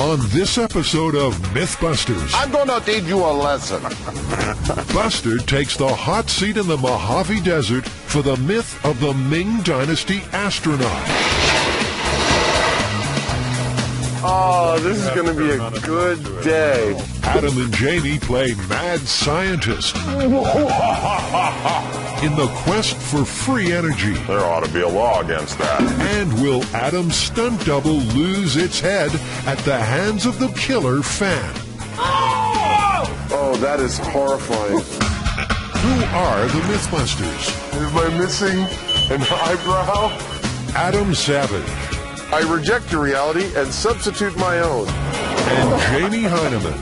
On this episode of MythBusters, I'm gonna teach you a lesson. Buster takes the hot seat in the Mojave Desert for the myth of the Ming Dynasty astronaut. Oh, this is gonna be a good day. Adam and Jamie play mad scientist in the quest for free energy. There ought to be a law against that. And will Adam's stunt double lose its head at the hands of the killer fan? Oh, that is horrifying. Who are the MythBusters? Am I missing an eyebrow? Adam Savage. I reject your reality and substitute my own. And Jamie Heineman.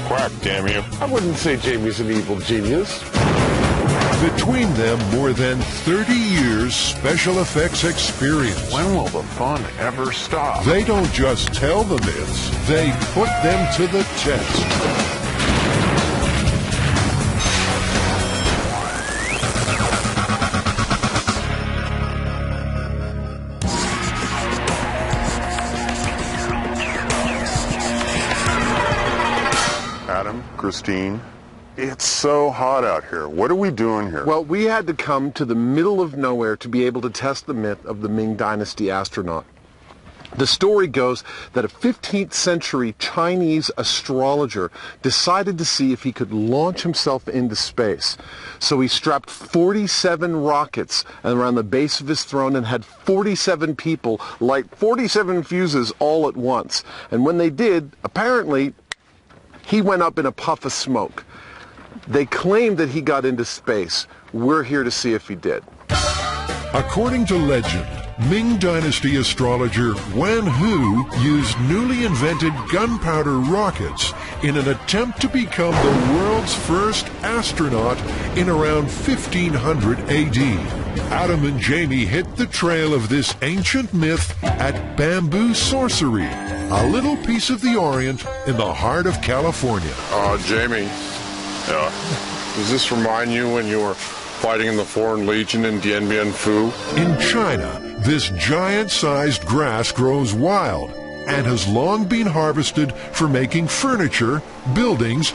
Quack, damn you. I wouldn't say Jamie's an evil genius. Between them, more than 30 years special effects experience. When will the fun ever stop? They don't just tell the myths, they put them to the test. Adam, Christine, it's so hot out here. What are we doing here? Well, we had to come to the middle of nowhere to be able to test the myth of the Ming Dynasty astronaut. The story goes that a 15th century Chinese astrologer decided to see if he could launch himself into space. So he strapped 47 rockets around the base of his throne and had 47 people light 47 fuses all at once. And when they did, apparently, he went up in a puff of smoke. They claimed that he got into space. We're here to see if he did. According to legend, Ming Dynasty astrologer Wan Hu used newly invented gunpowder rockets in an attempt to become the world's first astronaut in around 1500 AD. Adam and Jamie hit the trail of this ancient myth at Bamboo Sorcery, a little piece of the Orient in the heart of California. Jamie, does this remind you when you were fighting in the Foreign Legion in Dien Bien Phu? In China, this giant-sized grass grows wild and has long been harvested for making furniture, buildings,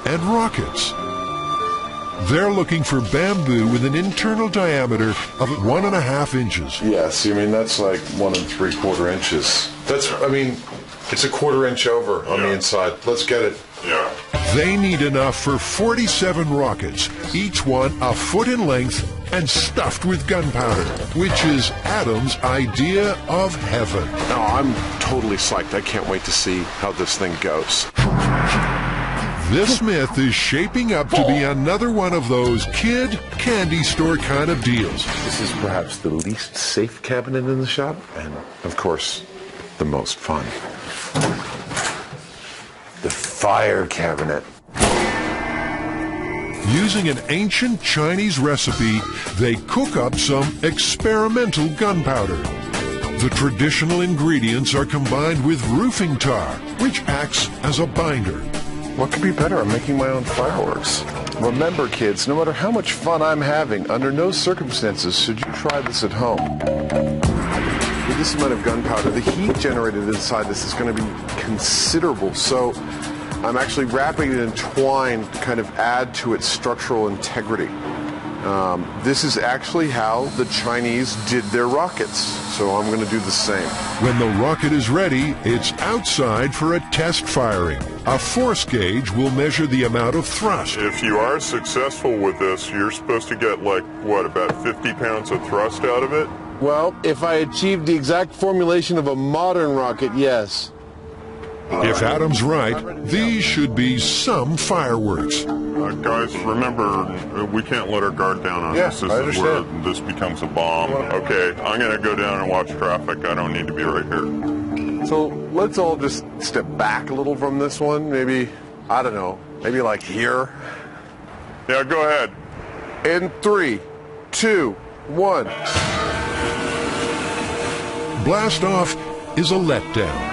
and rockets. They're looking for bamboo with an internal diameter of 1.5 inches. Yes, I mean, that's like 1 3/4 inches. It's a 1/4 inch over on the inside. Let's get it. Yeah. They need enough for 47 rockets, each one 1 foot in length and stuffed with gunpowder, which is Adam's idea of heaven. No, I'm totally psyched. I can't wait to see how this thing goes. This myth is shaping up to be another one of those kid candy store kind of deals. This is perhaps the least safe cabinet in the shop, and of course, the most fun. The fire cabinet. Using an ancient Chinese recipe, they cook up some experimental gunpowder. The traditional ingredients are combined with roofing tar, which acts as a binder. What could be better? I'm making my own fireworks. Remember, kids, no matter how much fun I'm having, under no circumstances should you try this at home. With this amount of gunpowder, the heat generated inside this is going to be considerable, so I'm actually wrapping it in twine to kind of add to its structural integrity. This is actually how the Chinese did their rockets, so I'm going to do the same. When the rocket is ready, it's outside for a test firing. A force gauge will measure the amount of thrust. If you are successful with this, you're supposed to get about 50 pounds of thrust out of it? Well, if I achieved the exact formulation of a modern rocket, yes. If Adam's right, these should be some fireworks. Guys, remember, we can't let our guard down on this. This is where this becomes a bomb. Okay, I'm going to go down and watch traffic. I don't need to be right here. So let's all just step back a little from this one. Maybe, I don't know, maybe like here. Yeah, go ahead. In 3, 2, 1. Blast off is a letdown.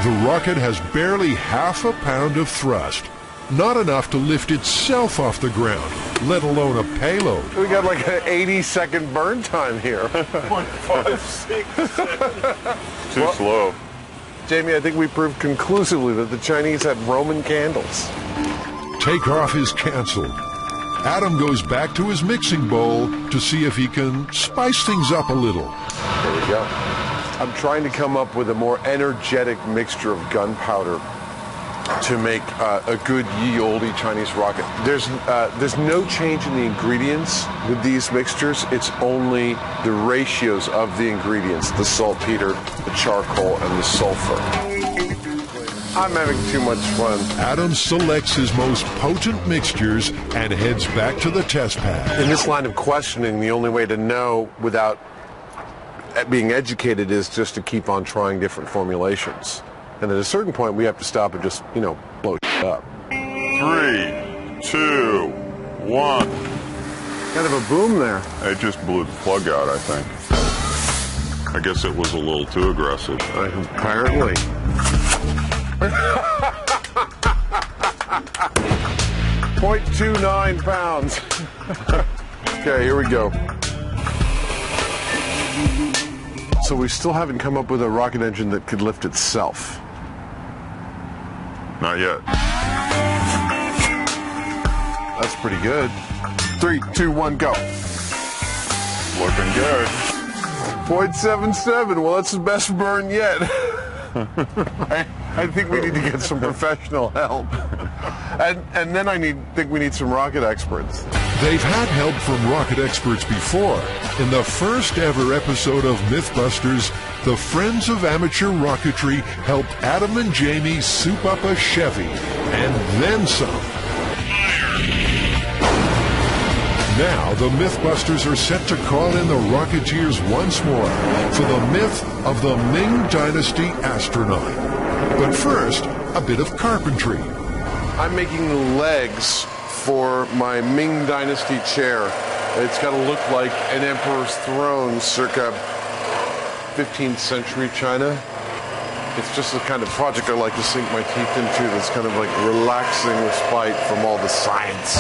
The rocket has barely 1/2 pound of thrust. Not enough to lift itself off the ground, let alone a payload. We got like an 80-second burn time here. 1.56 seconds. Too slow. Jamie, I think we proved conclusively that the Chinese had Roman candles. Takeoff is canceled. Adam goes back to his mixing bowl to see if he can spice things up a little. There we go. I'm trying to come up with a more energetic mixture of gunpowder to make a good ye olde Chinese rocket. There's no change in the ingredients with these mixtures. It's only the ratios of the ingredients, the saltpeter, the charcoal, and the sulfur. I'm having too much fun. Adam selects his most potent mixtures and heads back to the test pad. In this line of questioning, the only way to know without being educated is just to keep on trying different formulations. And at a certain point, we have to stop and just, blow up. 3, 2, 1. Kind of a boom there. It just blew the plug out, I think. I guess it was a little too aggressive. Apparently. 0.29 pounds. Okay, here we go. So we still haven't come up with a rocket engine that could lift itself. Not yet. That's pretty good. 3, 2, 1, go. Looking good. 0.77. Well, that's the best burn yet. I think we need to get some professional help. And then I think we need some rocket experts. They've had help from rocket experts before. In the first ever episode of MythBusters, the Friends of Amateur Rocketry helped Adam and Jamie soup up a Chevy, and then some. Now the MythBusters are set to call in the Rocketeers once more for the myth of the Ming Dynasty astronaut. But first, a bit of carpentry. I'm making the legs for my Ming Dynasty chair. It's got to look like an emperor's throne circa 15th century China. It's just the kind of project I like to sink my teeth into that's kind of like relaxing respite from all the science.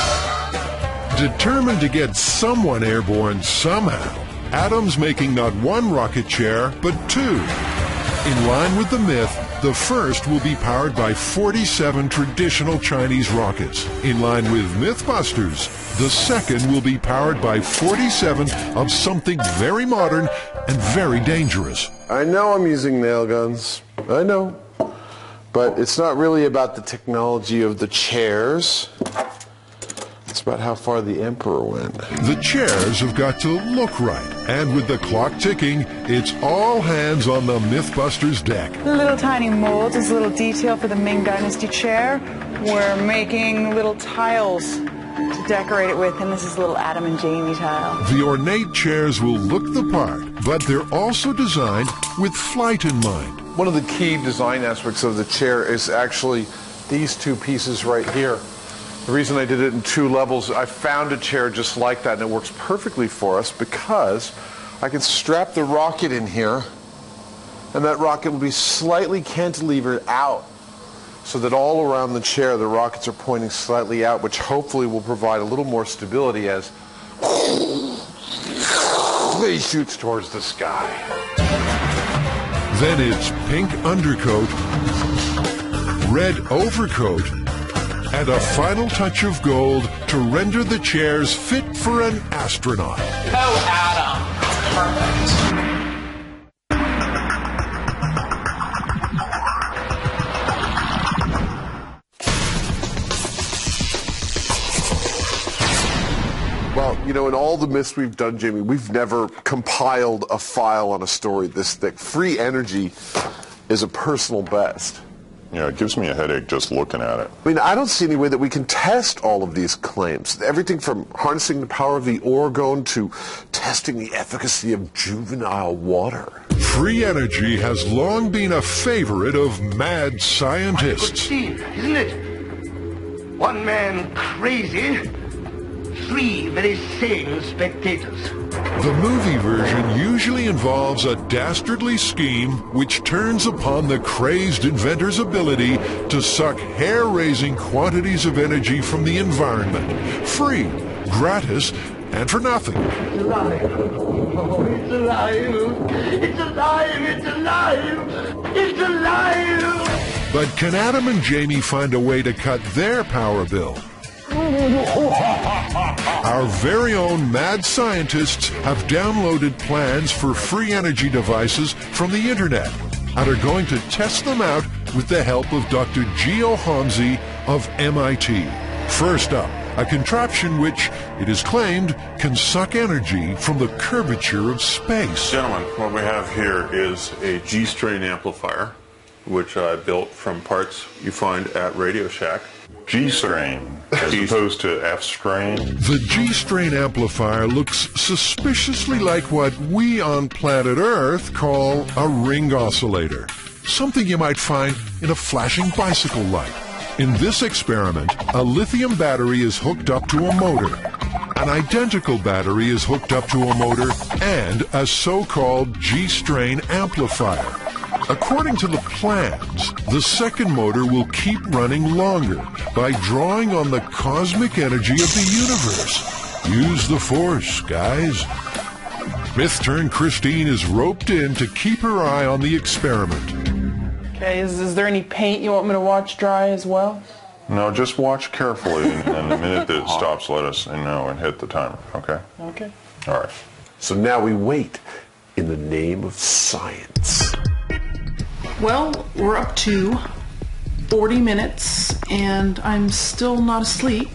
Determined to get someone airborne somehow, Adam's making not one rocket chair, but two. In line with the myth, the first will be powered by 47 traditional Chinese rockets. In line with MythBusters, the second will be powered by 47 of something very modern and very dangerous. I know I'm using nail guns. I know. But it's not really about the technology of the chairs. It's about how far the emperor went. The chairs have got to look right. And with the clock ticking, it's all hands on the MythBusters deck. The little tiny mold is a little detail for the Ming Dynasty chair. We're making little tiles to decorate it with, and this is a little Adam and Jamie tile. The ornate chairs will look the part, but they're also designed with flight in mind. One of the key design aspects of the chair is actually these two pieces right here. The reason I did it in two levels, I found a chair just like that, and it works perfectly for us because I can strap the rocket in here, and that rocket will be slightly cantilevered out so that all around the chair the rockets are pointing slightly out, which hopefully will provide a little more stability as he shoots towards the sky. Then it's pink undercoat, red overcoat, and a final touch of gold to render the chairs fit for an astronaut. Oh, Adam, it's perfect. Well, in all the myths we've done, Jamie, we've never compiled a file on a story this thick. Free energy is a personal best. Yeah, it gives me a headache just looking at it. I don't see any way that we can test all of these claims. Everything from harnessing the power of the orgone to testing the efficacy of juvenile water. Free energy has long been a favorite of mad scientists. Scene, isn't it? One man crazy, three very sane spectators. The movie version usually involves a dastardly scheme which turns upon the crazed inventor's ability to suck hair-raising quantities of energy from the environment, free, gratis, and for nothing. It's alive. Oh, it's alive. It's alive. It's alive. It's alive. But can Adam and Jamie find a way to cut their power bill? Our very own mad scientists have downloaded plans for free energy devices from the internet and are going to test them out with the help of Dr. Geo Homsey of MIT. First up, a contraption which, it is claimed, can suck energy from the curvature of space. Gentlemen, what we have here is a G-strain amplifier, which I built from parts you find at Radio Shack. G-strain, as opposed to F-strain. The G-strain amplifier looks suspiciously like what we on planet Earth call a ring oscillator, something you might find in a flashing bicycle light. In this experiment, a lithium battery is hooked up to a motor. An identical battery is hooked up to a motor and a so-called G-strain amplifier. According to the plans, the second motor will keep running longer by drawing on the cosmic energy of the universe. Use the force, guys. Myth-turned Christine is roped in to keep her eye on the experiment. Okay, is there any paint you want me to watch dry as well? No, just watch carefully, and the minute that it stops, let us know and hit the timer, okay? Okay. All right. So now we wait in the name of science. Well, we're up to 40 minutes, and I'm still not asleep.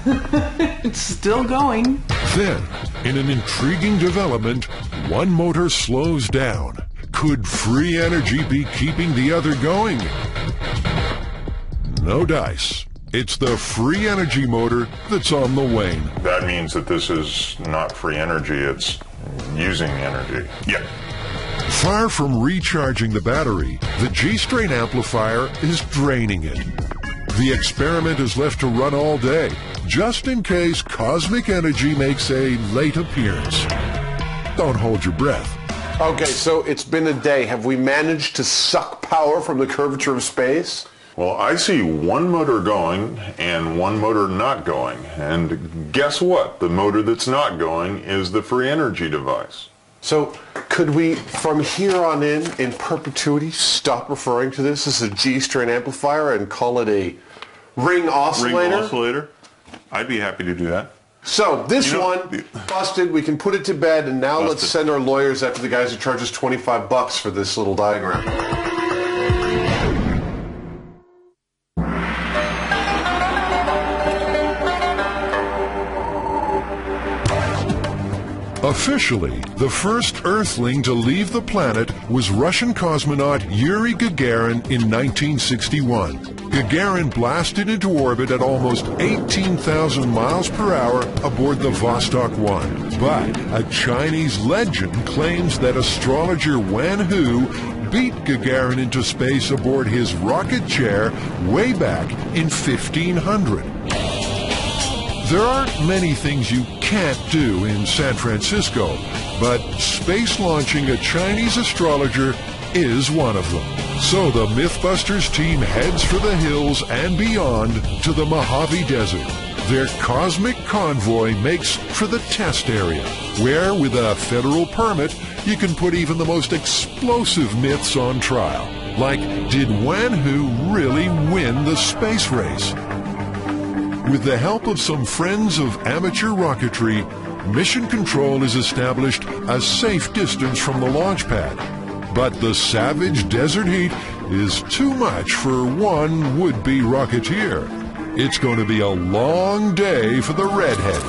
It's still going. Then, in an intriguing development, one motor slows down. Could free energy be keeping the other going? No dice. It's the free energy motor that's on the wane. That means that this is not free energy, it's using the energy. Yeah. Far from recharging the battery, the G-strain amplifier is draining it. The experiment is left to run all day, just in case cosmic energy makes a late appearance. Don't hold your breath. Okay, so it's been a day. Have we managed to suck power from the curvature of space? Well, I see one motor going and one motor not going. And guess what? The motor that's not going is the free energy device. So could we, from here on in perpetuity, stop referring to this as a G-strain amplifier and call it a ring oscillator? Ring oscillator? I'd be happy to do that. So this one, busted, we can put it to bed, and now let's send our lawyers after the guys who charge us $25 for this little diagram. Officially, the first Earthling to leave the planet was Russian cosmonaut Yuri Gagarin in 1961. Gagarin blasted into orbit at almost 18,000 miles per hour aboard the Vostok 1. But a Chinese legend claims that astrologer Wen Hu beat Gagarin into space aboard his rocket chair way back in 1500. There aren't many things you can't do in San Francisco, but space launching a Chinese astrologer is one of them. So the MythBusters team heads for the hills and beyond to the Mojave Desert. Their cosmic convoy makes for the test area, where with a federal permit, you can put even the most explosive myths on trial. Like, did Wen Hu really win the space race? With the help of some friends of amateur rocketry, Mission Control has established a safe distance from the launch pad. But the savage desert heat is too much for one would-be rocketeer. It's going to be a long day for the redhead.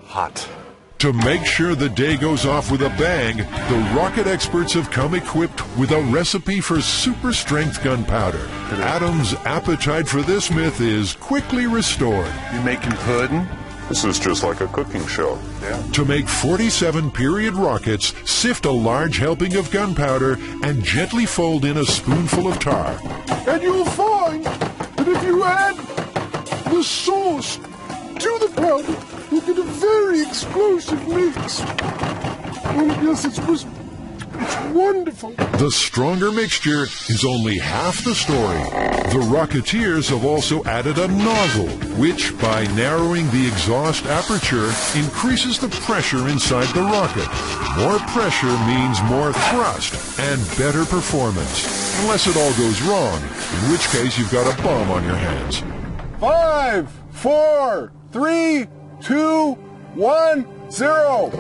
Hot. To make sure the day goes off with a bang, the rocket experts have come equipped with a recipe for super-strength gunpowder. Adam's appetite for this myth is quickly restored. You making pudding? This is just like a cooking show. Yeah. To make 47 period rockets, sift a large helping of gunpowder and gently fold in a spoonful of tar. And you'll find that if you add the sauce to the powder, you get a very explosive mix. Well, yes, it's wonderful. The stronger mixture is only half the story. The Rocketeers have also added a nozzle, which, by narrowing the exhaust aperture, increases the pressure inside the rocket. More pressure means more thrust and better performance. Unless it all goes wrong, in which case you've got a bomb on your hands. 5, 4, 3, 2, 1, 0.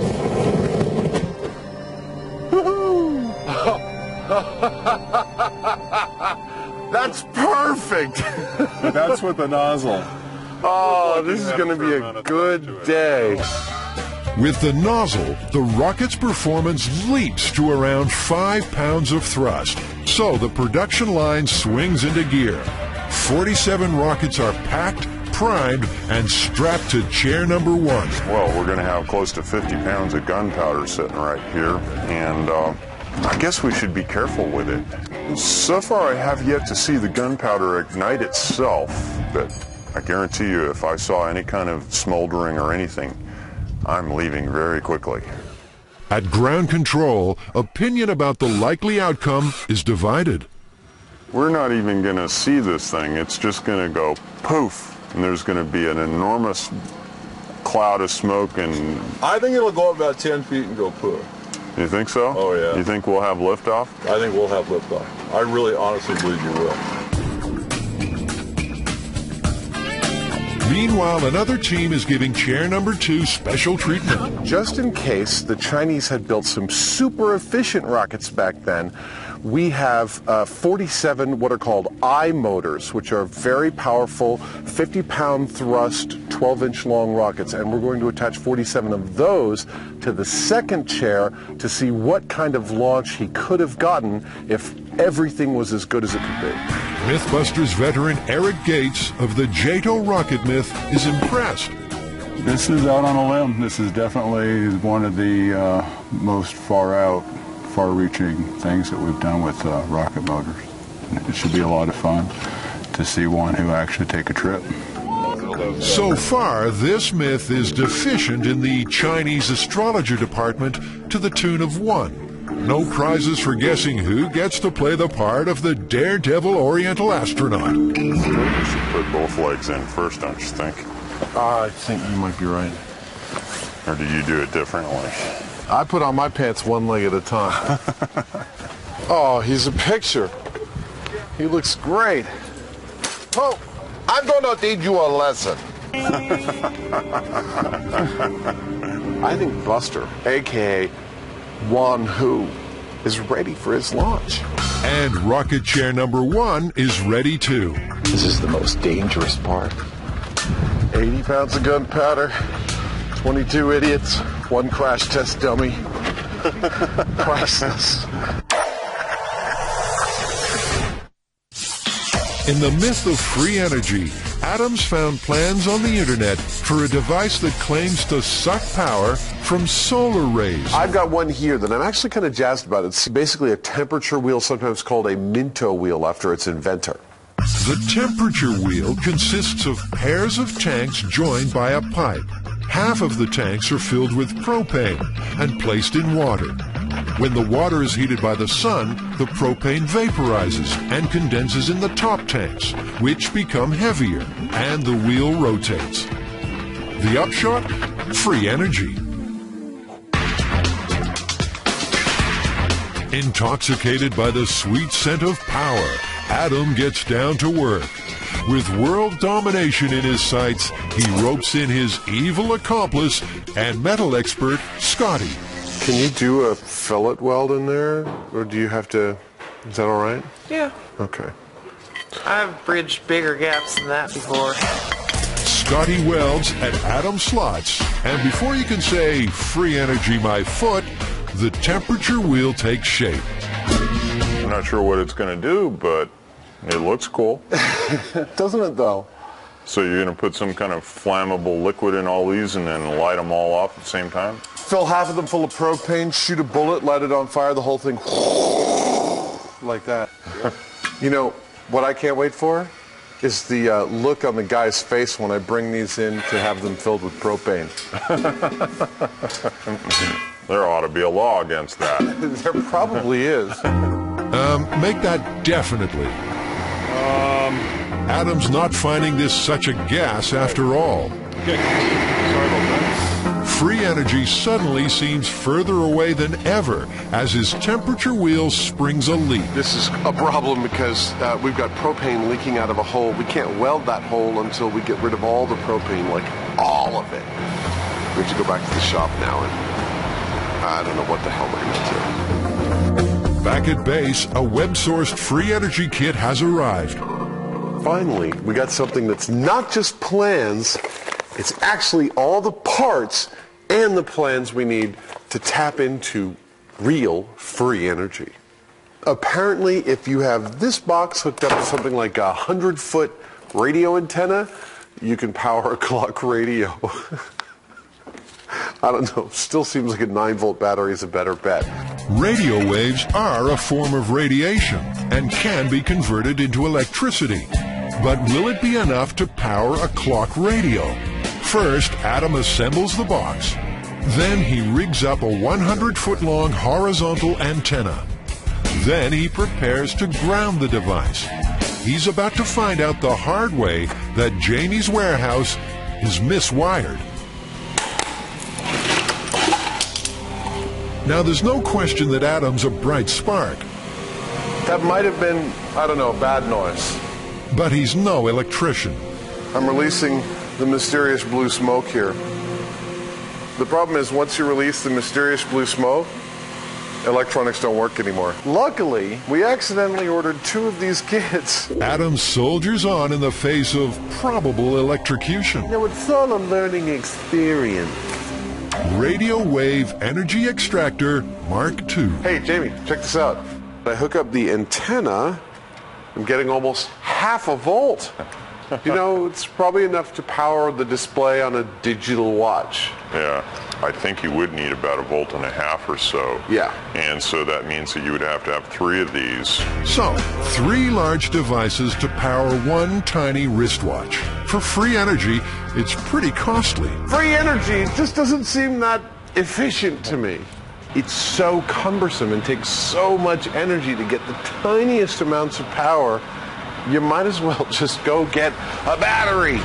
That's perfect. That's with the nozzle. Oh, this is going to be a good day. With the nozzle, the rocket's performance leaps to around 5 pounds of thrust. So the production line swings into gear. 47 rockets are packed, primed, and strapped to chair number 1. Well, we're going to have close to 50 pounds of gunpowder sitting right here, and I guess we should be careful with it. So far, I have yet to see the gunpowder ignite itself, but I guarantee you if I saw any kind of smoldering or anything, I'm leaving very quickly. At ground control, opinion about the likely outcome is divided. We're not even going to see this thing. It's just going to go poof, and there's going to be an enormous cloud of smoke. And I think it'll go up about 10 feet and go poof. You think so? Oh, yeah. You think we'll have liftoff? I think we'll have liftoff. I really honestly believe you will. Meanwhile, another team is giving chair number 2 special treatment. Just in case the Chinese had built some super efficient rockets back then, we have 47 what are called I motors, which are very powerful, 50-pound thrust, 12-inch long rockets, and we're going to attach 47 of those to the second chair to see what kind of launch he could have gotten if everything was as good as it could be. MythBusters veteran Eric Gates of the JATO rocket myth is impressed. This is out on a limb. This is definitely one of the most far-reaching things that we've done with rocket motors. It should be a lot of fun to see one who actually take a trip. So far, this myth is deficient in the Chinese astrologer department to the tune of 1. No prizes for guessing who gets to play the part of the daredevil Oriental astronaut. We should put both legs in first, don't you think? I think you might be right. Or do you do it differently? I put on my pants one leg at a time. Oh, he's a picture. He looks great. Oh, I'm going to teach you a lesson. I think Buster, a.k.a. Wan Hu, is ready for his launch. And rocket chair number 1 is ready too. This is the most dangerous part. 80 pounds of gunpowder, 22 idiots, 1 crash test dummy. Priceless. In the myth of free energy, Adams found plans on the internet for a device that claims to suck power from solar rays. I've got one here that I'm actually kind of jazzed about. It's basically a temperature wheel, sometimes called a Minto wheel after its inventor. The temperature wheel consists of pairs of tanks joined by a pipe. Half of the tanks are filled with propane and placed in water. When the water is heated by the sun, the propane vaporizes and condenses in the top tanks, which become heavier, and the wheel rotates. The upshot? Free energy. Intoxicated by the sweet scent of power, Adam gets down to work. With world domination in his sights, he ropes in his evil accomplice and metal expert, Scotty. Can you do a fillet weld in there, or do you have to, is that all right? Yeah. Okay. I've bridged bigger gaps than that before. Scotty welds at Adam slots, and before you can say, free energy my foot, the temperature wheel takes shape. I'm not sure what it's going to do, but it looks cool. Doesn't it, though? So you're going to put some kind of flammable liquid in all these and then light them all off at the same time? Fill half of them full of propane, shoot a bullet, light it on fire, the whole thing like that. You know, what I can't wait for is the look on the guy's face when I bring these in to have them filled with propane. There ought to be a law against that. There probably is. Make that definitely. Adam's not finding this such a gas after all. Okay. Sorry about that. Free energy suddenly seems further away than ever as his temperature wheel springs a leak. This is a problem because we've got propane leaking out of a hole. We can't weld that hole until we get rid of all the propane, like all of it. We have to go back to the shop now, and I don't know what the hell we're going to do. Back at base, a web-sourced free energy kit has arrived. Finally, we got something that's not just plans, it's actually all the parts and the plans we need to tap into real free energy. Apparently, if you have this box hooked up to something like a 100-foot radio antenna, you can power a clock radio. I don't know, still seems like a 9-volt battery is a better bet. Radio waves are a form of radiation and can be converted into electricity. But will it be enough to power a clock radio? First, Adam assembles the box. Then he rigs up a 100-foot-long horizontal antenna. Then he prepares to ground the device. He's about to find out the hard way that Jamie's warehouse is miswired. Now, there's no question that Adam's a bright spark. That might have been, I don't know, bad noise. But he's no electrician. I'm releasing the mysterious blue smoke here. The problem is, once you release the mysterious blue smoke, electronics don't work anymore. Luckily, we accidentally ordered 2 of these kits. Adam soldiers on in the face of probable electrocution. You know, it's all a learning experience. Radio Wave Energy Extractor Mark II. Hey, Jamie, check this out. I hook up the antenna, I'm getting almost half a volt. You know, it's probably enough to power the display on a digital watch. Yeah, I think you would need about 1.5 volts or so. Yeah. And so that means that you would have to have 3 of these. So, 3 large devices to power 1 tiny wristwatch. For free energy, it's pretty costly. Free energy just doesn't seem that efficient to me. It's so cumbersome and takes so much energy to get the tiniest amounts of power. You might as well just go get a battery.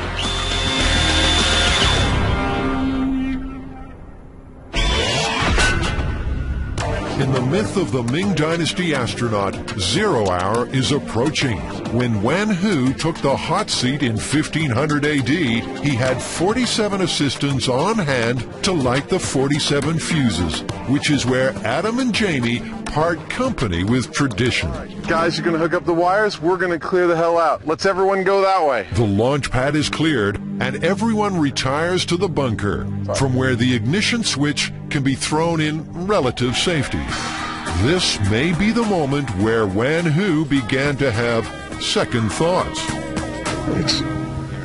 In the myth of the Ming Dynasty astronaut, 0 hour is approaching. When Wan Hu took the hot seat in 1500 AD, he had 47 assistants on hand to light the 47 fuses, which is where Adam and Jamie part company with tradition. Guys, you're going to hook up the wires? We're going to clear the hell out. Let's everyone go that way. The launch pad is cleared, and everyone retires to the bunker, from where the ignition switch can be thrown in relative safety. This may be the moment where Wan Hu began to have second thoughts. It's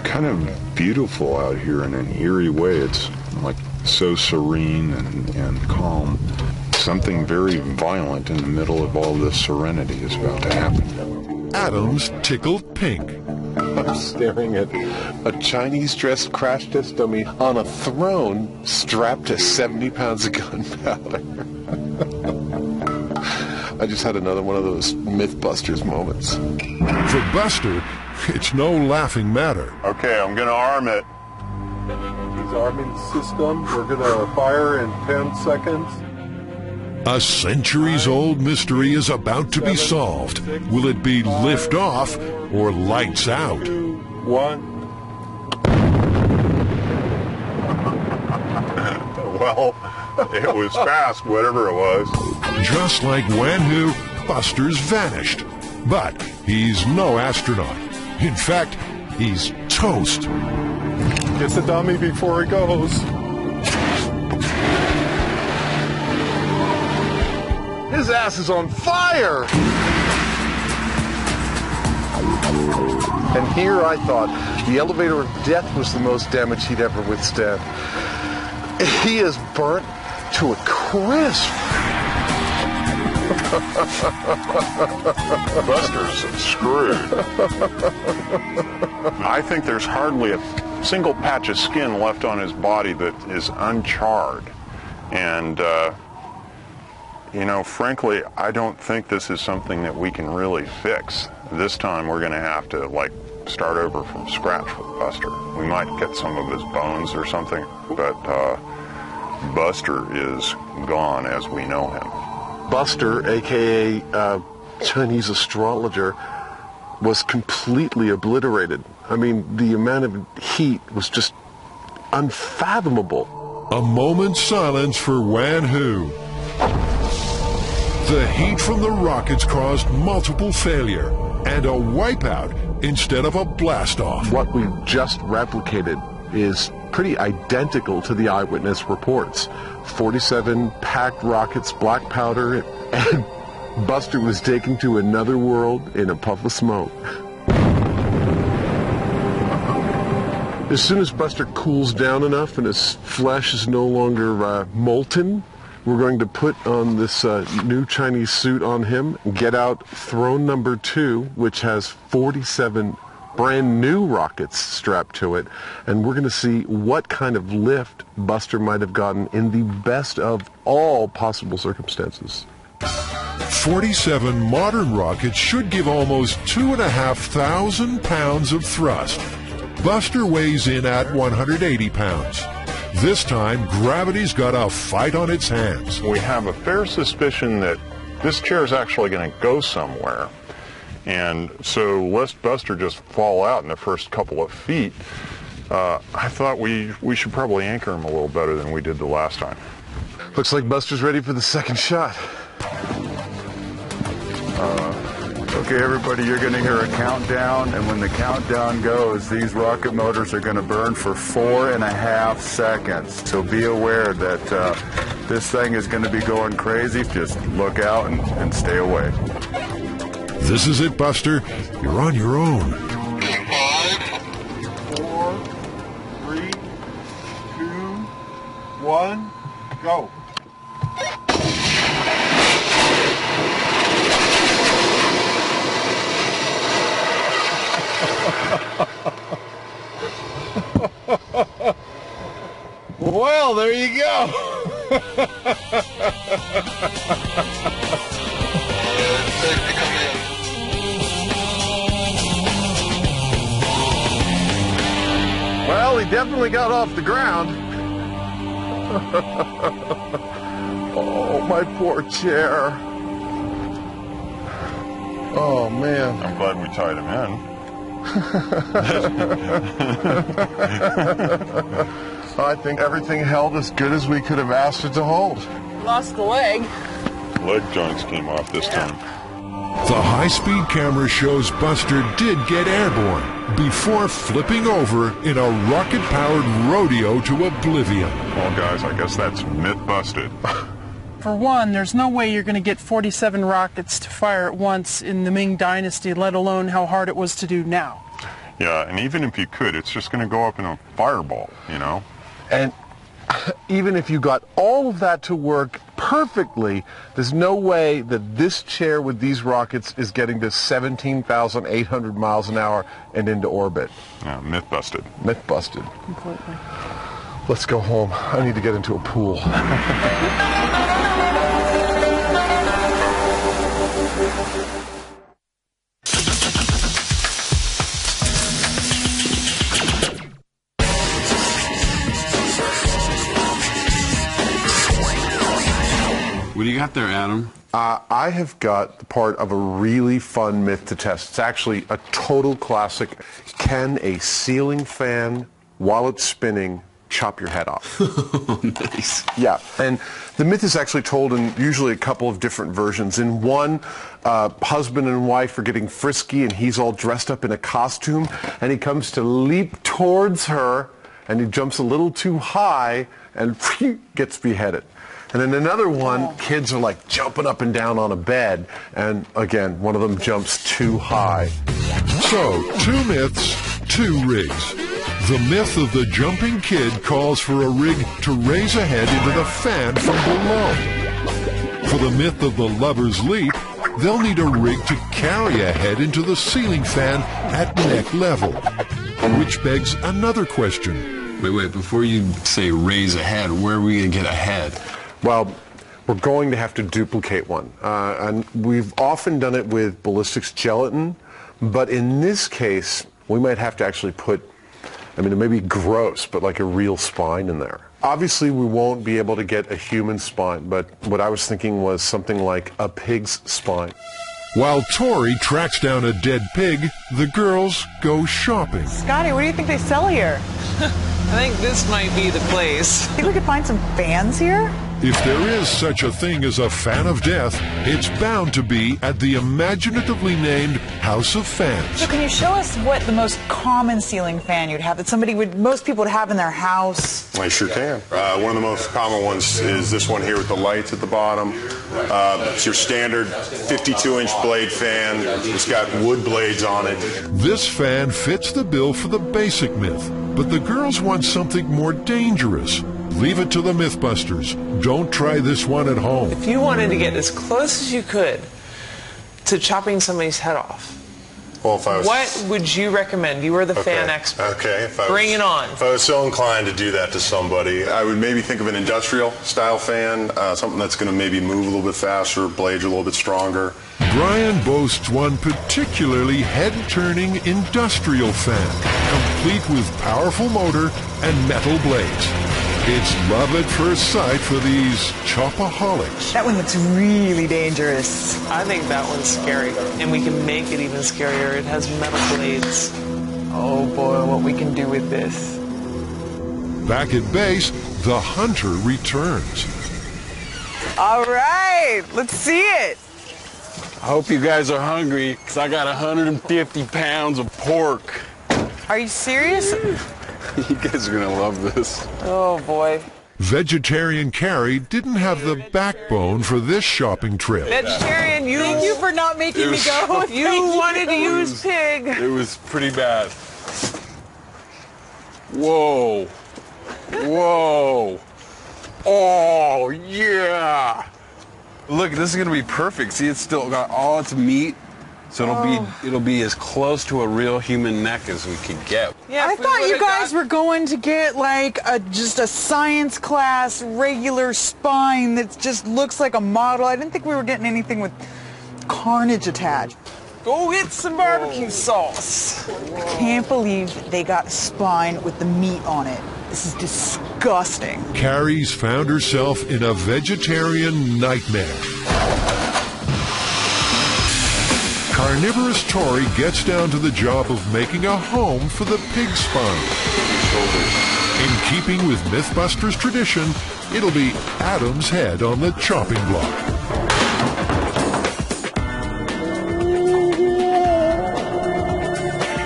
kind of beautiful out here in an eerie way. It's like so serene and calm. Something very violent in the middle of all this serenity is about to happen. Adam's tickled pink. I'm staring at a Chinese-dressed crash test dummy on a throne strapped to 70 pounds of gunpowder. I just had another one of those MythBusters moments. For Buster, it's no laughing matter. Okay, I'm going to arm it. He's arming the system. We're going to fire in 10 seconds. A centuries-old mystery is about to be solved. Will it be lift off or lights out? 2, 1. Well, it was fast, whatever it was. Just like Wan Hu, Buster's vanished. But he's no astronaut. In fact, he's toast. Get the dummy before he goes. His ass is on fire! And here I thought the elevator of death was the most damage he'd ever withstand. He is burnt to a crisp. Buster's screwed. I think there's hardly a single patch of skin left on his body that is uncharred. And You know, frankly, I don't think this is something that we can really fix. This time we're going to have to, like, start over from scratch with Buster. We might get some of his bones or something, but Buster is gone as we know him. Buster, a.k.a. Chinese astrologer, was completely obliterated. I mean, the amount of heat was just unfathomable. A moment's silence for Wan Hu. The heat from the rockets caused multiple failure and a wipeout instead of a blast-off. What we just replicated is pretty identical to the eyewitness reports. 47 packed rockets, black powder, and Buster was taken to another world in a puff of smoke. As soon as Buster cools down enough and his flesh is no longer molten, we're going to put on this new Chinese suit on him and get out throne number 2, which has 47 brand new rockets strapped to it, and we're going to see what kind of lift Buster might have gotten in the best of all possible circumstances. 47 modern rockets should give almost 2,500 pounds of thrust. Buster weighs in at 180 pounds. This time, gravity's got a fight on its hands. We have a fair suspicion that this chair is actually going to go somewhere. And so lest Buster just fall out in the first couple of feet, I thought we should probably anchor him a little better than we did the last time. Looks like Buster's ready for the second shot. Okay, everybody, you're going to hear a countdown, and when the countdown goes, these rocket motors are going to burn for 4.5 seconds. So be aware that this thing is going to be going crazy. Just look out and stay away. This is it, Buster. You're on your own. 5, 4, 3, 2, 1, go. Well, there you go. Well, he definitely got off the ground. Oh, my poor chair. Oh, man. I'm glad we tied him in. I think everything held as good as we could have asked it to hold. Lost the leg. Leg joints came off this time. The high-speed camera shows Buster did get airborne before flipping over in a rocket-powered rodeo to oblivion. Well, guys, I guess that's myth busted. For one, there's no way you're going to get 47 rockets to fire at once in the Ming Dynasty, let alone how hard it was to do now. Yeah, and even if you could, it's just going to go up in a fireball, you know? And even if you got all of that to work perfectly, there's no way that this chair with these rockets is getting to 17,800 miles an hour and into orbit. Yeah, myth busted. Myth busted. Completely. Let's go home. I need to get into a pool. What do you got there, Adam? I have got the part of a really fun myth to test. It's actually a total classic. Can a ceiling fan, while it's spinning, chop your head off? Nice. Yeah, and the myth is actually told in usually a couple of different versions. In one, husband and wife are getting frisky, and he's all dressed up in a costume, and he comes to leap towards her, and he jumps a little too high, and gets beheaded. And in another one, kids are like jumping up and down on a bed, and again, one of them jumps too high. So, 2 myths, 2 rigs. The myth of the jumping kid calls for a rig to raise a head into the fan from below. For the myth of the lover's leap, they'll need a rig to carry a head into the ceiling fan at neck level. Which begs another question. Wait, before you say raise a head, where are we going to get a head? Well, we're going to have to duplicate one. And we've often done it with ballistics gelatin, but in this case, we might have to actually put, I mean, it may be gross, but like a real spine in there. Obviously, we won't be able to get a human spine, but what I was thinking was something like a pig's spine. While Tori tracks down a dead pig, the girls go shopping. Scotty, what do you think they sell here? I think this might be the place. Think we could find some fans here? If there is such a thing as a fan of death, it's bound to be at the imaginatively named House of Fans. So can you show us what the most common ceiling fan you'd have that most people would have in their house? I sure can. One of the most common ones is this one here with the lights at the bottom. It's your standard 52-inch blade fan. It's got wood blades on it. This fan fits the bill for the basic myth, but the girls want something more dangerous. Leave it to the MythBusters. Don't try this one at home. If you wanted to get as close as you could to chopping somebody's head off, well, if I was, what would you recommend? You are the fan expert. Okay. Bring it on. If I was so inclined to do that to somebody, I would maybe think of an industrial style fan, something that's going to maybe move a little bit faster, blades are a little bit stronger. Brian boasts one particularly head-turning industrial fan, complete with powerful motor and metal blades. It's love at first sight for these chopaholics. That one looks really dangerous. I think that one's scary, and we can make it even scarier. It has metal blades. Oh boy, what we can do with this. Back at base, the hunter returns. All right, let's see it. I hope you guys are hungry, because I got 150 pounds of pork. Are you serious? You guys are going to love this. Oh, boy. Vegetarian Carrie didn't have the backbone for this shopping trip. Vegetarian, Thank you for not making me go. You wanted to use pig. It was pretty bad. Whoa. Whoa. Oh, yeah. Look, this is going to be perfect. See, it's still got all its meat. So it'll be as close to a real human neck as we could get. Yeah, I thought you guys were going to get like just a science class regular spine that just looks like a model. I didn't think we were getting anything with carnage attached. Go get some barbecue sauce. I can't believe they got a spine with the meat on it. This is disgusting. Carrie's found herself in a vegetarian nightmare. Carnivorous Tori gets down to the job of making a home for the pig spine. In keeping with MythBusters tradition, it'll be Adam's head on the chopping block.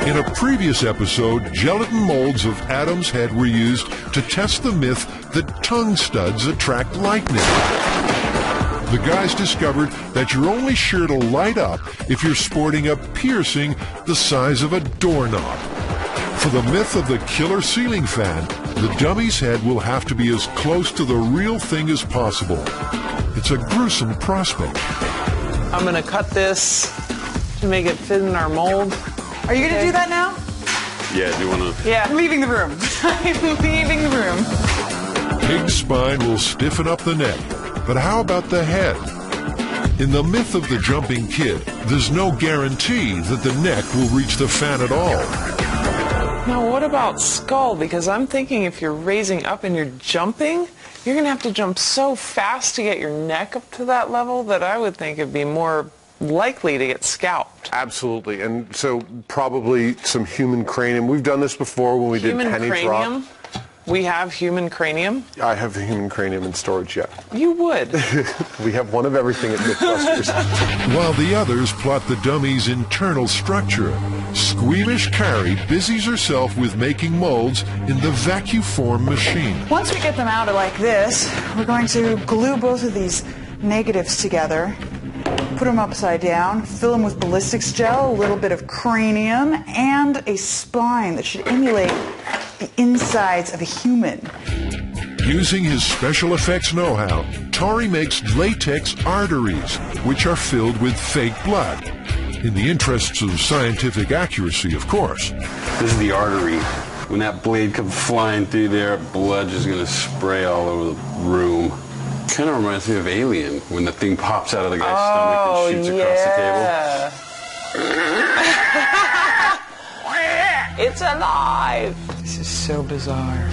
In a previous episode, gelatin molds of Adam's head were used to test the myth that tongue studs attract lightning. The guys discovered that you're only sure to light up if you're sporting a piercing the size of a doorknob. For the myth of the killer ceiling fan, the dummy's head will have to be as close to the real thing as possible. It's a gruesome prospect. I'm going to cut this to make it fit in our mold. Are you going to do that now? Yeah, do you want to? Yeah. I'm leaving the room. I'm leaving the room. Pig spine will stiffen up the neck. But how about the head? In the myth of the jumping kid, there's no guarantee that the neck will reach the fan at all. Now, what about skull? Because I'm thinking if you're raising up and you're jumping, you're going to have to jump so fast to get your neck up to that level that I would think it'd be more likely to get scalped. Absolutely, and so probably some human cranium. We've done this before when we did penny cranium? drop. We have human cranium? I have the human cranium in storage, yeah. You would. We have one of everything at MythBusters. While the others plot the dummy's internal structure, squeamish Carrie busies herself with making molds in the vacuform machine. Once we get them out like this, we're going to glue both of these negatives together, put them upside down, fill them with ballistics gel, a little bit of cranium, and a spine that should emulate the insides of a human. Using his special effects know-how, Tori makes latex arteries, which are filled with fake blood. In the interests of scientific accuracy, of course. This is the artery. When that blade comes flying through there, blood is going to spray all over the room. Kind of reminds me of Alien, when the thing pops out of the guy's stomach and shoots across the table. It's alive! This is so bizarre.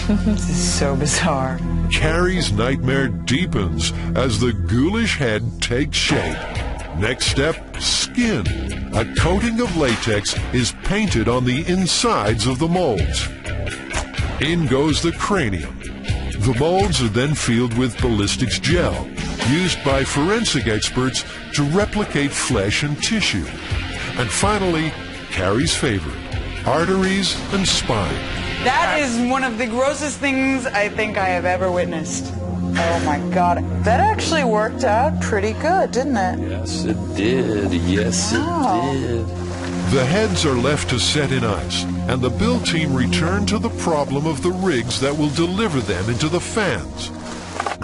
This is so bizarre. Carrie's nightmare deepens as the ghoulish head takes shape. Next step, skin. A coating of latex is painted on the insides of the molds. In goes the cranium. The molds are then filled with ballistics gel, used by forensic experts to replicate flesh and tissue. And finally, Carrie's favorite, arteries and spine. That is one of the grossest things I think I have ever witnessed. Oh my God. That actually worked out pretty good, didn't it? Yes, it did. Yes, it did. The heads are left to set in ice, and the build team return to the problem of the rigs that will deliver them into the fans.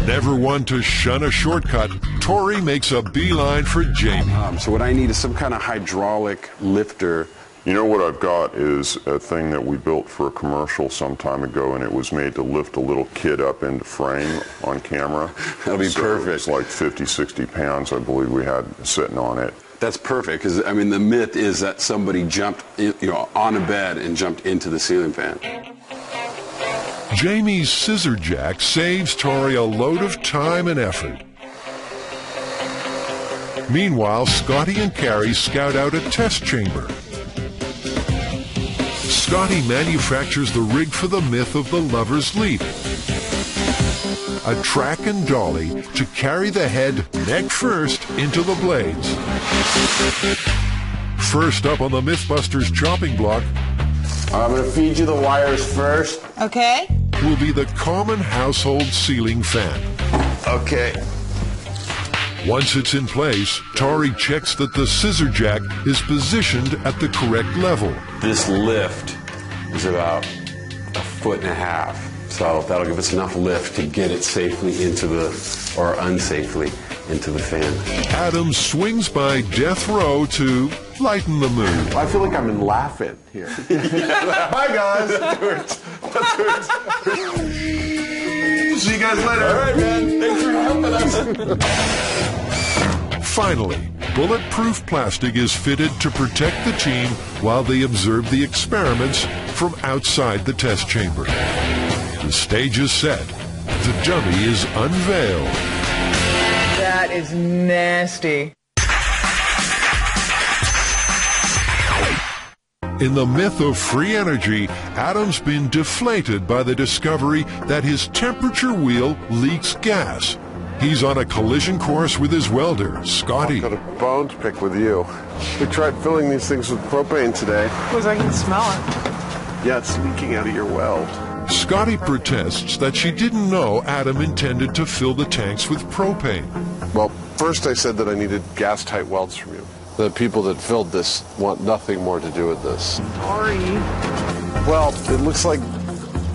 Never one to shun a shortcut, Tori makes a beeline for Jamie. So what I need is some kind of hydraulic lifter. You know what I've got is a thing that we built for a commercial some time ago, and it was made to lift a little kid up into frame on camera. That'll be perfect. It's like 50, 60 pounds, I believe we had sitting on it. That's perfect, because, I mean, the myth is that somebody jumped, on a bed and jumped into the ceiling fan. Jamie's scissor jack saves Tori a load of time and effort. Meanwhile, Scotty and Carrie scout out a test chamber. Scotty manufactures the rig for the myth of the lover's leap. A track and dolly to carry the head neck first into the blades. First up on the MythBusters chopping block, I'm going to feed you the wires first. Okay. Will be the common household ceiling fan. Okay. Once it's in place, Tori checks that the scissor jack is positioned at the correct level. This lift is about 1.5 feet. So that'll give us enough lift to get it safely into or unsafely into the fan. Adam swings by death row to lighten the mood. I feel like I'm in Laugh-In here. Bye, guys. See you guys later. All right, man. Thanks for helping us. Finally, bulletproof plastic is fitted to protect the team while they observe the experiments from outside the test chamber. The stage is set. The dummy is unveiled. That is nasty. In the myth of free energy, Adam's been deflated by the discovery that his temperature wheel leaks gas. He's on a collision course with his welder, Scotty. I've got a bone to pick with you. We tried filling these things with propane today. Because I can smell it. Yeah, it's leaking out of your weld. Scotty protests that she didn't know Adam intended to fill the tanks with propane. Well, first I said that I needed gas-tight welds from you. The people that filled this want nothing more to do with this. Sorry. Well, it looks like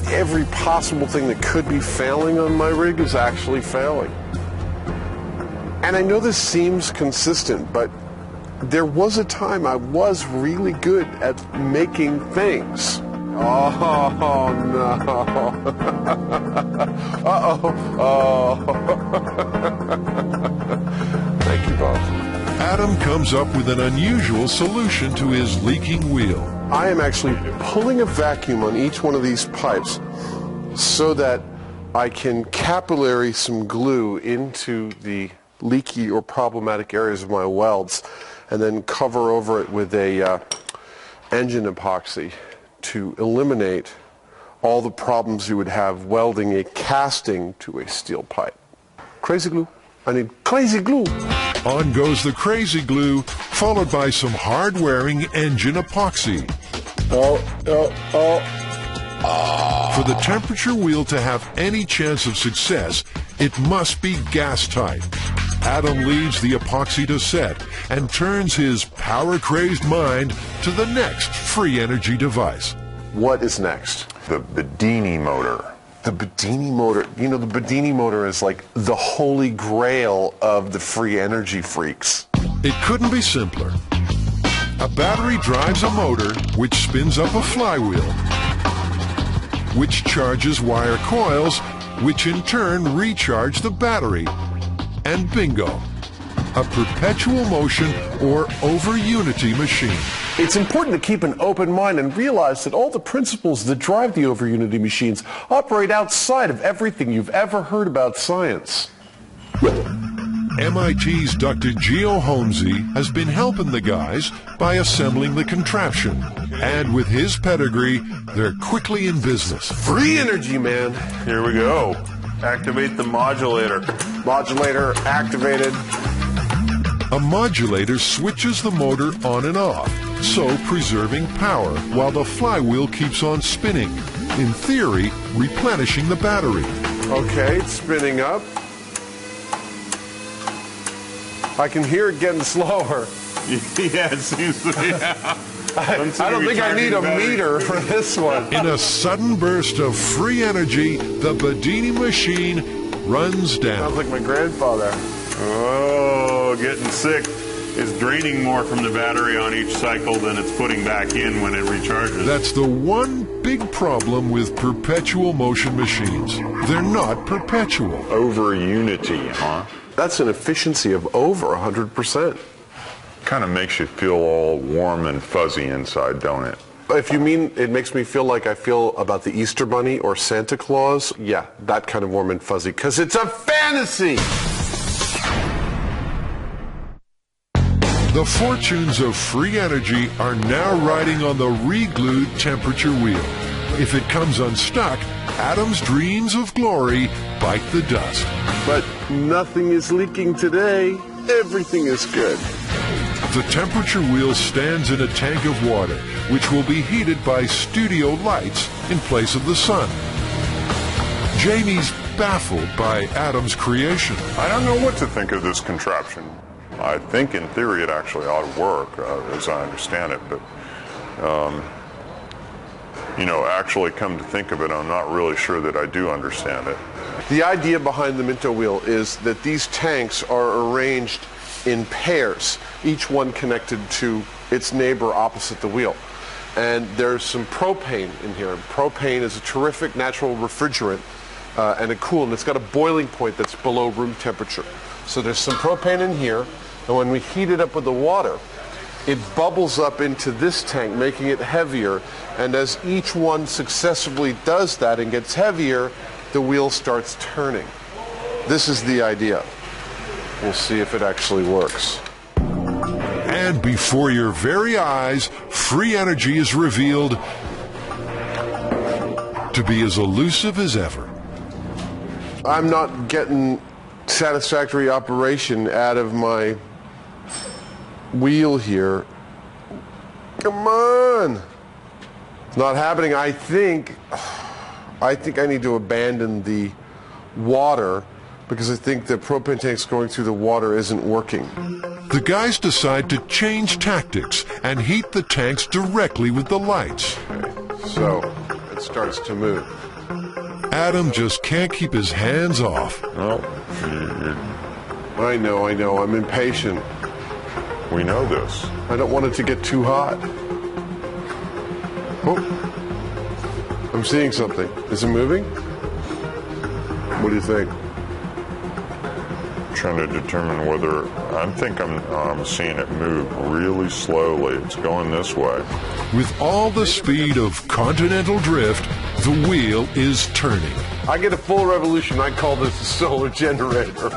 every possible thing that could be failing on my rig is actually failing. And I know this seems consistent, but there was a time I was really good at making things. Oh, no. Uh-oh. Oh. Thank you both. Adam comes up with an unusual solution to his leaking wheel. I am actually pulling a vacuum on each one of these pipes so that I can capillary some glue into the leaky or problematic areas of my welds and then cover over it with a engine epoxy to eliminate all the problems you would have welding a casting to a steel pipe. Crazy glue. I need crazy glue. On goes the crazy glue, followed by some hard-wearing engine epoxy. For the temperature wheel to have any chance of success, it must be gas-tight. Adam leaves the epoxy to set and turns his power-crazed mind to the next free energy device. What is next? The Bedini motor. The Bedini motor. You know, the Bedini motor is like the holy grail of the free energy freaks. It couldn't be simpler. A battery drives a motor which spins up a flywheel, which charges wire coils which in turn recharge the battery. And bingo, a perpetual motion or over unity machine. It's important to keep an open mind and realize that all the principles that drive the over unity machines operate outside of everything you've ever heard about science. MIT's Dr. Geo Holmesy has been helping the guys by assembling the contraption. And with his pedigree, they're quickly in business. Free energy, man. Here we go. Activate the modulator. Modulator activated. A modulator switches the motor on and off, so preserving power while the flywheel keeps on spinning. In theory, replenishing the battery. Okay, it's spinning up. I can hear it getting slower. Yeah, it seems to be. I don't think I need a meter for this one. In a sudden burst of free energy, the Bedini machine runs down. Sounds like my grandfather. Oh, getting sick. It's draining more from the battery on each cycle than it's putting back in when it recharges. That's the one big problem with perpetual motion machines. They're not perpetual. Over unity, huh? That's an efficiency of over 100%. Kind of makes you feel all warm and fuzzy inside, don't it? If you mean it makes me feel like I feel about the Easter Bunny or Santa Claus, yeah, that kind of warm and fuzzy, because it's a fantasy! The fortunes of free energy are now riding on the re-glued temperature wheel. If it comes unstuck, Adam's dreams of glory bite the dust. But nothing is leaking today. Everything is good. The temperature wheel stands in a tank of water, which will be heated by studio lights in place of the sun. Jamie's baffled by Adam's creation. I don't know what to think of this contraption. I think in theory it actually ought to work, as I understand it, but you know, actually come to think of it, I'm not really sure that I do understand it. The idea behind the Minto wheel is that these tanks are arranged in pairs, each one connected to its neighbor opposite the wheel. And there's some propane in here. Propane is a terrific natural refrigerant and a coolant. It's got a boiling point that's below room temperature. So there's some propane in here, and when we heat it up with the water, it bubbles up into this tank, making it heavier, and as each one successively does that and gets heavier, the wheel starts turning. This is the idea. We'll see if it actually works. And before your very eyes, free energy is revealed to be as elusive as ever. I'm not getting satisfactory operation out of my wheel here. Come on. It's not happening. I think I need to abandon the water because I think the propane tanks going through the water isn't working. The guys decide to change tactics and heat the tanks directly with the lights. Okay, so it starts to move. Adam just can't keep his hands off. Oh, I know. I'm impatient. we know this. I don't want it to get too hot. Oh, I'm seeing something. Is it moving? What do you think? Trying to determine whether I'm seeing it move really slowly. It's going this way. With all the speed of continental drift, the wheel is turning. I get a full revolution. I call this a solar generator.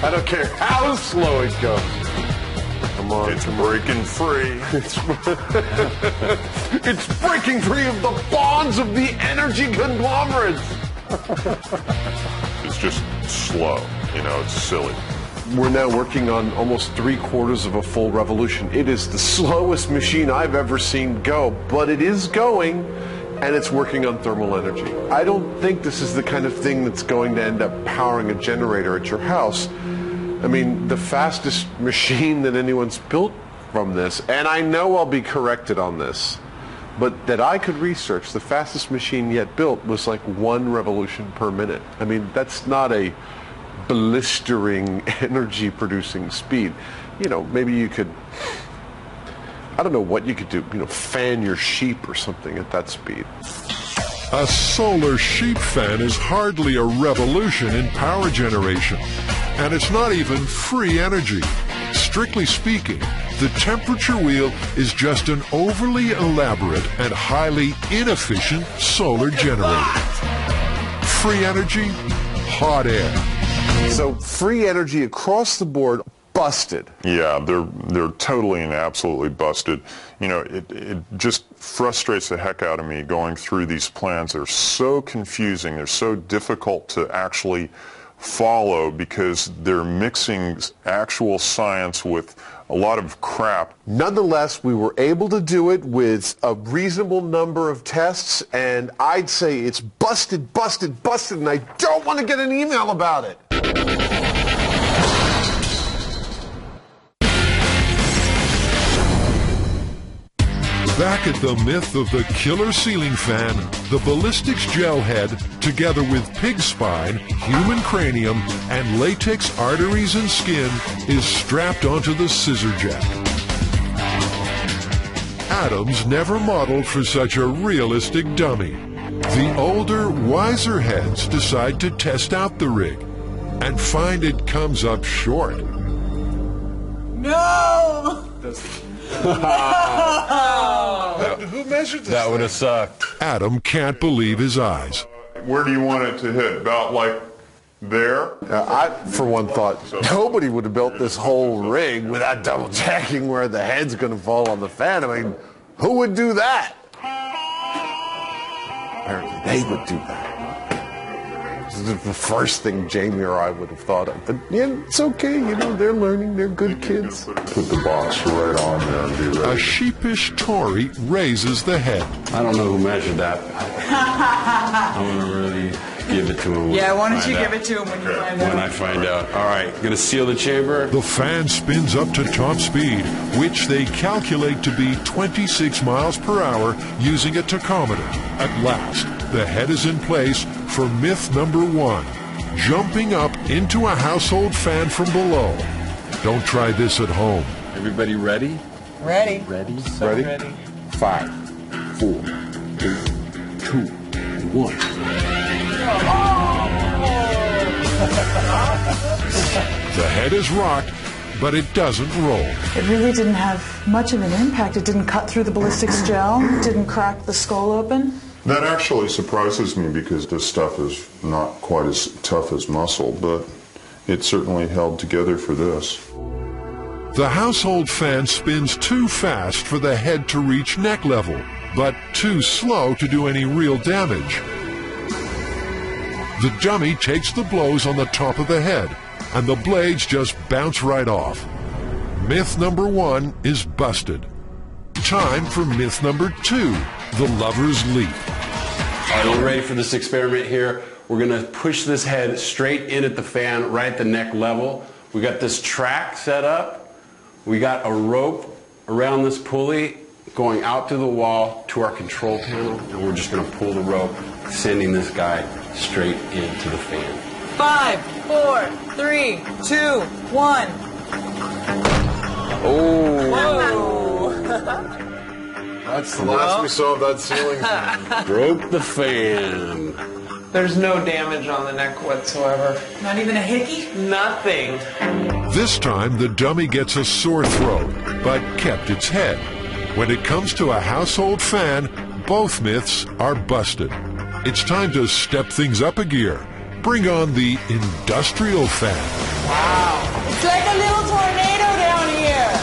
I don't care how slow it goes. Come on. It's breaking free. It's breaking free of the bonds of the energy conglomerates. It's just slow. You know, it's silly. We're now working on almost 3/4 of a full revolution. It is the slowest machine I've ever seen go, but it is going, and it's working on thermal energy. I don't think this is the kind of thing that's going to end up powering a generator at your house. I mean, the fastest machine that anyone's built from this, and I know I'll be corrected on this, but that I could research, the fastest machine yet built was like 1 revolution per minute. I mean, that's not a blistering energy producing speed. You know, maybe you could, I don't know what you could do, you know, fan your sheep or something at that speed. A solar sheep fan is hardly a revolution in power generation, and it's not even free energy. Strictly speaking, the temperature wheel is just an overly elaborate and highly inefficient solar generator. Free energy, hot air. So free energy across the board, busted. Yeah, they're totally and absolutely busted. You know, it just frustrates the heck out of me going through these plans. They're so confusing. They're so difficult to actually follow because they're mixing actual science with a lot of crap. Nonetheless, we were able to do it with a reasonable number of tests, and I'd say it's busted, busted, busted, and I don't want to get an email about it. Back at the myth of the killer ceiling fan, the ballistics gel head, together with pig spine, human cranium, and latex arteries and skin, is strapped onto the scissor jack. Adams never modeled for such a realistic dummy. The older, wiser heads decide to test out the rig and find it comes up short. No! Who measured this? That would have sucked. Adam can't believe his eyes. Where do you want it to hit? About like there? I, for one, thought nobody would have built this whole rig without double checking where the head's going to fall on the fan. I mean, who would do that? Apparently they would do that. This is the first thing Jamie or I would have thought of. But yeah, it's okay, you know, they're learning, they're good kids. Put the box right on there and be ready. A sheepish Tory raises the head. I don't know who measured that. I want to really give it to him. Yeah, why don't you give it to him when you find out? When I find out. All right, gonna seal the chamber. The fan spins up to top speed, which they calculate to be 26 miles per hour using a tachometer. At last, the head is in place for myth number 1, jumping up into a household fan from below. Don't try this at home. Everybody ready? Ready. Ready? So ready. 5, 4, 3, 2, 1. The head is rocked, but it doesn't roll. It really didn't have much of an impact. It didn't cut through the ballistics gel, didn't crack the skull open. That actually surprises me because this stuff is not quite as tough as muscle, but it certainly held together for this. The household fan spins too fast for the head to reach neck level, but too slow to do any real damage. The dummy takes the blows on the top of the head, and the blades just bounce right off. Myth number 1 is busted. Time for myth number 2, the lover's leap. All right, we're ready for this experiment here. We're gonna push this head straight in at the fan, right at the neck level. We got this track set up. We got a rope around this pulley going out to the wall to our control panel, and we're just gonna pull the rope, sending this guy straight into the fan. 5, 4, 3, 2, 1. Oh! Whoa! That's the last we saw of that ceiling fan. Broke the fan. There's no damage on the neck whatsoever. Not even a hickey? Nothing. This time the dummy gets a sore throat, but kept its head. When it comes to a household fan, both myths are busted. It's time to step things up a gear. Bring on the industrial fan. Wow. It's like a little tornado down here.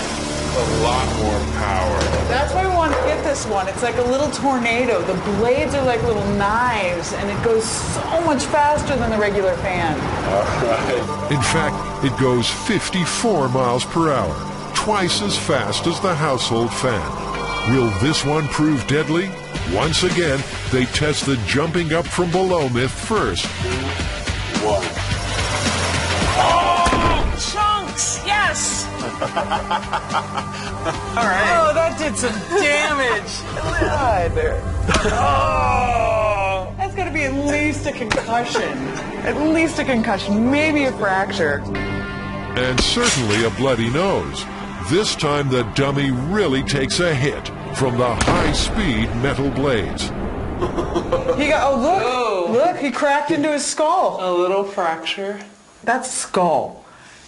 A lot more power. That's why we want to get this one. It's like a little tornado. The blades are like little knives, and it goes so much faster than the regular fan. All right. In fact, it goes 54 miles per hour, twice as fast as the household fan. Will this one prove deadly? Once again, they test the jumping up from below myth first. 1. Oh, chunks! Yes! All right. Oh, that did some damage. God. Oh, that's got to be at least a concussion. At least a concussion, maybe a fracture. And certainly a bloody nose. This time the dummy really takes a hit from the high-speed metal blades. He got, oh, look, he cracked into his skull. A little fracture. That's skull.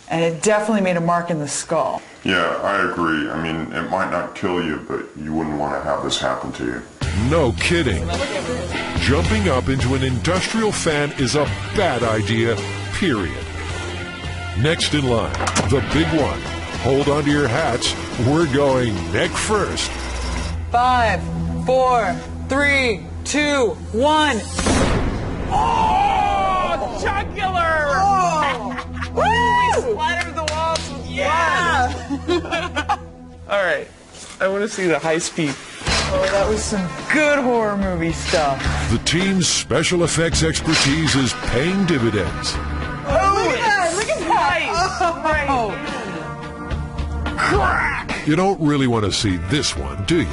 And it definitely made a mark in the skull. Yeah, I agree. I mean, it might not kill you, but you wouldn't want to have this happen to you. No kidding. Jumping up into an industrial fan is a bad idea, period. Next in line, the big one. Hold on to your hats. We're going neck first. 5, 4, 3, 2, 1. Oh, jugular! Oh! We splattered the walls with blood. All right, I want to see the high speed. Oh, that was some good horror movie stuff. The team's special effects expertise is paying dividends. Oh, look at that! Look at that! Oh. Crack! You don't really want to see this one, do you?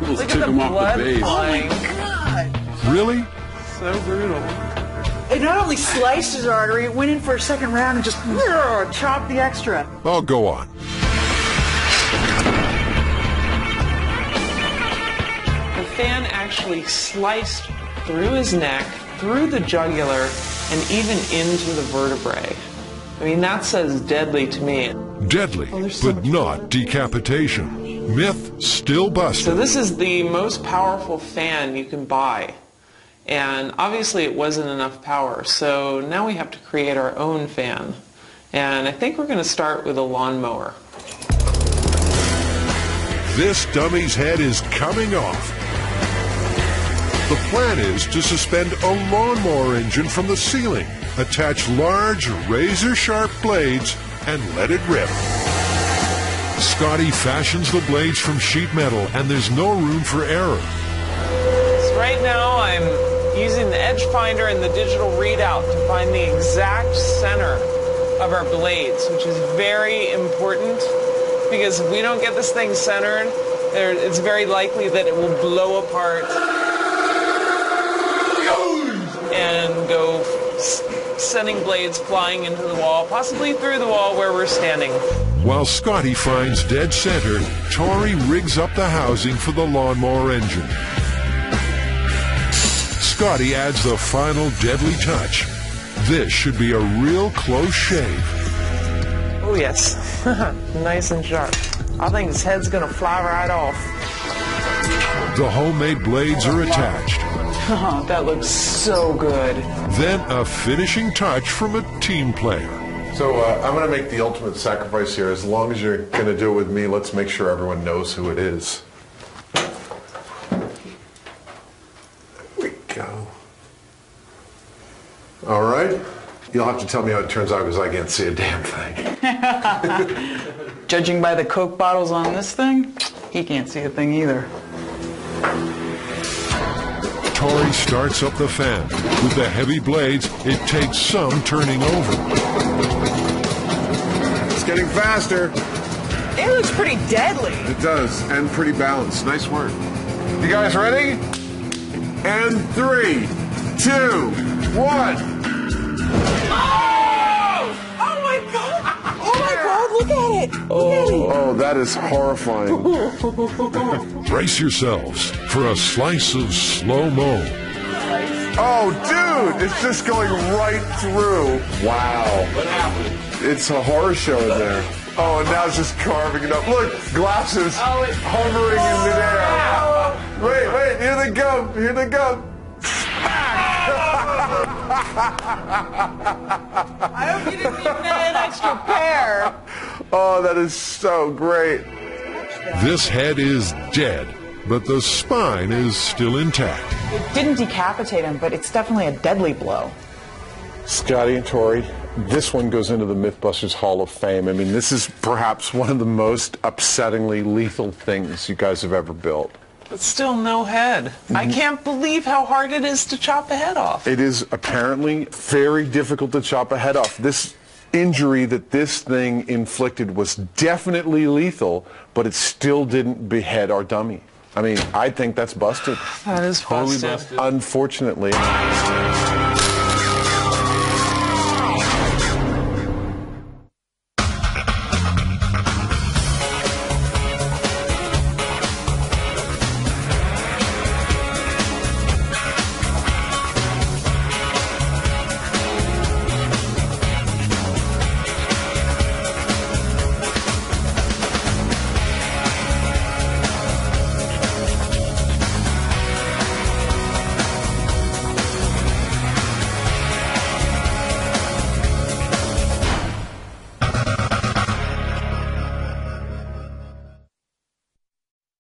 Look at the blood flying. Really? So brutal. It not only sliced his artery, it went in for a second round and just chopped the extra. Oh, go on. The fan actually sliced through his neck, through the jugular, and even into the vertebrae. I mean, that says deadly to me. Deadly, but not decapitation. Myth still busted. So this is the most powerful fan you can buy. And obviously it wasn't enough power, so now we have to create our own fan. And I think we're going to start with a lawnmower. This dummy's head is coming off. The plan is to suspend a lawnmower engine from the ceiling, attach large razor-sharp blades, and let it rip. Scotty fashions the blades from sheet metal, and there's no room for error. So right now I'm using the edge finder and the digital readout to find the exact center of our blades, which is very important because if we don't get this thing centered, it's very likely that it will blow apart and go sending blades flying into the wall, possibly through the wall where we're standing. While Scotty finds dead center, Tori rigs up the housing for the lawnmower engine. Scotty adds the final deadly touch. This should be a real close shave. Oh yes, nice and sharp. I think his head's gonna fly right off. The homemade blades are attached. Oh, that looks so good. Then a finishing touch from a team player. So I'm going to make the ultimate sacrifice here. As long as you're going to do it with me, let's make sure everyone knows who it is. There we go. All right. You'll have to tell me how it turns out because I can't see a damn thing. Judging by the Coke bottles on this thing, he can't see a thing either. Tori starts up the fan. With the heavy blades, it takes some turning over. It's getting faster. It looks pretty deadly. It does, and pretty balanced. Nice work. You guys ready? And 3, 2, 1. Oh my God! Oh my God! Look at it! Look at it! Oh, that is horrifying. Brace yourselves for a slice of slow-mo. Oh, dude! It's just going right through. Wow. What happened? It's a horror show in there. Oh, and now it's just carving it up. Look, glasses hovering in midair. Wait, here they go. Here they go. I hope you didn't even add an extra pair. Oh, that is so great. This head is dead, but the spine is still intact. It didn't decapitate him, but it's definitely a deadly blow. Scotty and Tori, this one goes into the MythBusters Hall of Fame. I mean, this is perhaps one of the most upsettingly lethal things you guys have ever built. But still no head. I can't believe how hard it is to chop a head off. It is apparently very difficult to chop a head off. This injury that this thing inflicted was definitely lethal, but it still didn't behead our dummy. I mean, I think that's busted. That is busted. Unfortunately.